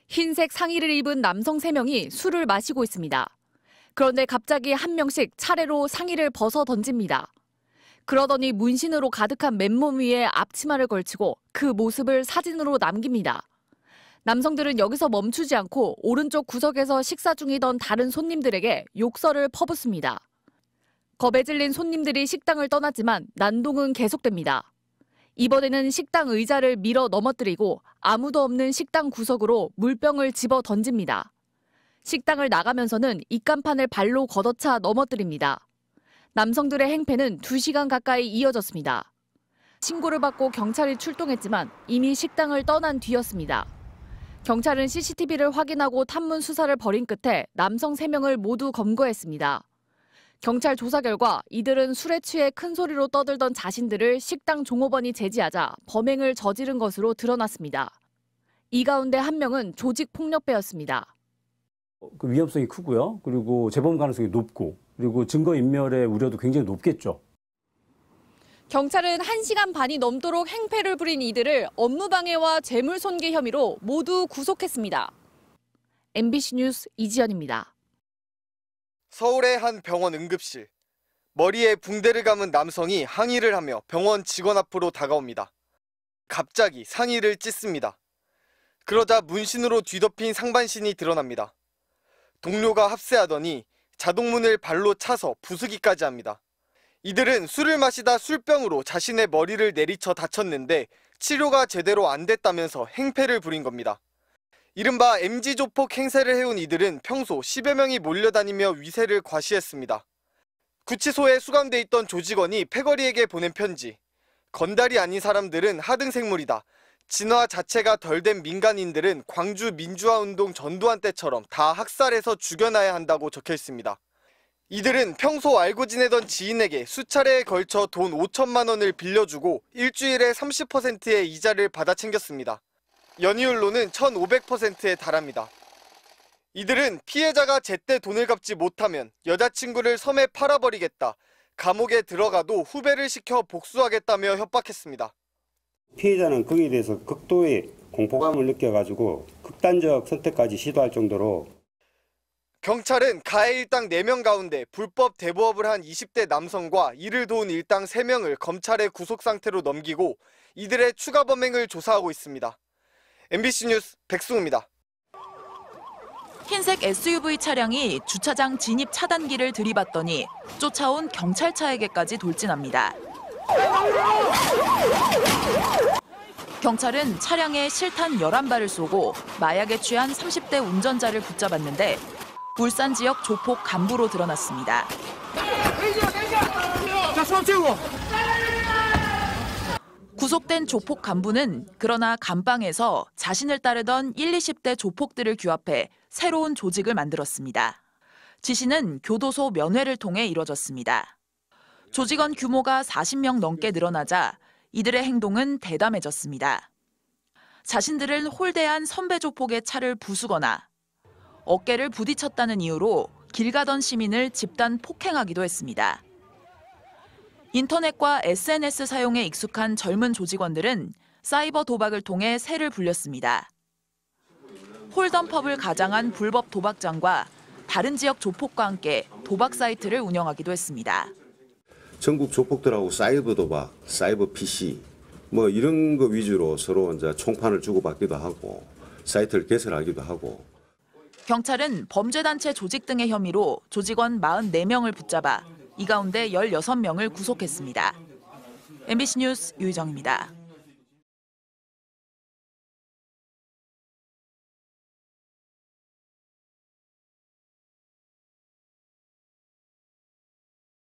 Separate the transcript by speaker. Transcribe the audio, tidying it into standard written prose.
Speaker 1: 흰색 상의를 입은 남성 3명이 술을 마시고 있습니다. 그런데 갑자기 한 명씩 차례로 상의를 벗어 던집니다. 그러더니 문신으로 가득한 맨몸 위에 앞치마를 걸치고 그 모습을 사진으로 남깁니다. 남성들은 여기서 멈추지 않고 오른쪽 구석에서 식사 중이던 다른 손님들에게 욕설을 퍼붓습니다. 겁에 질린 손님들이 식당을 떠났지만 난동은 계속됩니다. 이번에는 식당 의자를 밀어 넘어뜨리고 아무도 없는 식당 구석으로 물병을 집어 던집니다. 식당을 나가면서는 입간판을 발로 걷어차 넘어뜨립니다. 남성들의 행패는 2시간 가까이 이어졌습니다. 신고를 받고 경찰이 출동했지만 이미 식당을 떠난 뒤였습니다. 경찰은 CCTV를 확인하고 탐문 수사를 벌인 끝에 남성 3명을 모두 검거했습니다. 경찰 조사 결과 이들은 술에 취해 큰 소리로 떠들던 자신들을 식당 종업원이 제지하자 범행을 저지른 것으로 드러났습니다. 이 가운데 한 명은 조직폭력배였습니다.
Speaker 2: 그 위험성이 크고요. 그리고 재범 가능성이 높고 그리고 증거인멸의 우려도 굉장히 높겠죠.
Speaker 1: 경찰은 1시간 반이 넘도록 행패를 부린 이들을 업무방해와 재물손괴 혐의로 모두 구속했습니다. MBC 뉴스 이지연입니다.
Speaker 3: 서울의 한 병원 응급실. 머리에 붕대를 감은 남성이 항의를 하며 병원 직원 앞으로 다가옵니다. 갑자기 상의를 찢습니다. 그러자 문신으로 뒤덮인 상반신이 드러납니다. 동료가 합세하더니 자동문을 발로 차서 부수기까지 합니다. 이들은 술을 마시다 술병으로 자신의 머리를 내리쳐 다쳤는데 치료가 제대로 안 됐다면서 행패를 부린 겁니다. 이른바 MG조폭 행세를 해온 이들은 평소 10여 명이 몰려다니며 위세를 과시했습니다. 구치소에 수감돼 있던 조직원이 패거리에게 보낸 편지. 건달이 아닌 사람들은 하등생물이다. 진화 자체가 덜 된 민간인들은 광주 민주화운동 전두환 때처럼 다 학살해서 죽여놔야 한다고 적혀 있습니다. 이들은 평소 알고 지내던 지인에게 수차례에 걸쳐 돈 5천만 원을 빌려주고 일주일에 30%의 이자를 받아 챙겼습니다. 연이율로는 1,500%에 달합니다. 이들은 피해자가 제때 돈을 갚지 못하면 여자친구를 섬에 팔아버리겠다. 감옥에 들어가도 후배를 시켜 복수하겠다며 협박했습니다.
Speaker 4: 피해자는 거기에 대해서 극도의 공포감을 느껴가지고 극단적 선택까지 시도할 정도로.
Speaker 3: 경찰은 가해 일당 4명 가운데 불법 대부업을 한 20대 남성과 이를 도운 일당 3명을 검찰에 구속 상태로 넘기고 이들의 추가 범행을 조사하고 있습니다. MBC 뉴스 백승우입니다.
Speaker 5: 흰색 SUV 차량이 주차장 진입 차단기를 들이받더니 쫓아온 경찰차에게까지 돌진합니다. 경찰은 차량에 실탄 11발을 쏘고 마약에 취한 30대 운전자를 붙잡았는데 울산 지역 조폭 간부로 드러났습니다. 구속된 조폭 간부는 그러나 감방에서 자신을 따르던 20대 조폭들을 규합해 새로운 조직을 만들었습니다. 지시는 교도소 면회를 통해 이뤄졌습니다. 조직원 규모가 40명 넘게 늘어나자 이들의 행동은 대담해졌습니다. 자신들을 홀대한 선배 조폭의 차를 부수거나 어깨를 부딪혔다는 이유로 길 가던 시민을 집단 폭행하기도 했습니다. 인터넷과 SNS 사용에 익숙한 젊은 조직원들은 사이버 도박을 통해 세를 불렸습니다. 홀덤펍을 가장한 불법 도박장과 다른 지역 조폭과 함께 도박 사이트를 운영하기도 했습니다.
Speaker 6: 전국 조폭들하고 사이버 도박, 사이버 PC 뭐 이런 거 위주로 서로 이제 총판을 주고받기도 하고 사이트를 개설하기도 하고.
Speaker 5: 경찰은 범죄단체 조직 등의 혐의로 조직원 44명을 붙잡아 이 가운데 16명을 구속했습니다. MBC 뉴스 유희정입니다.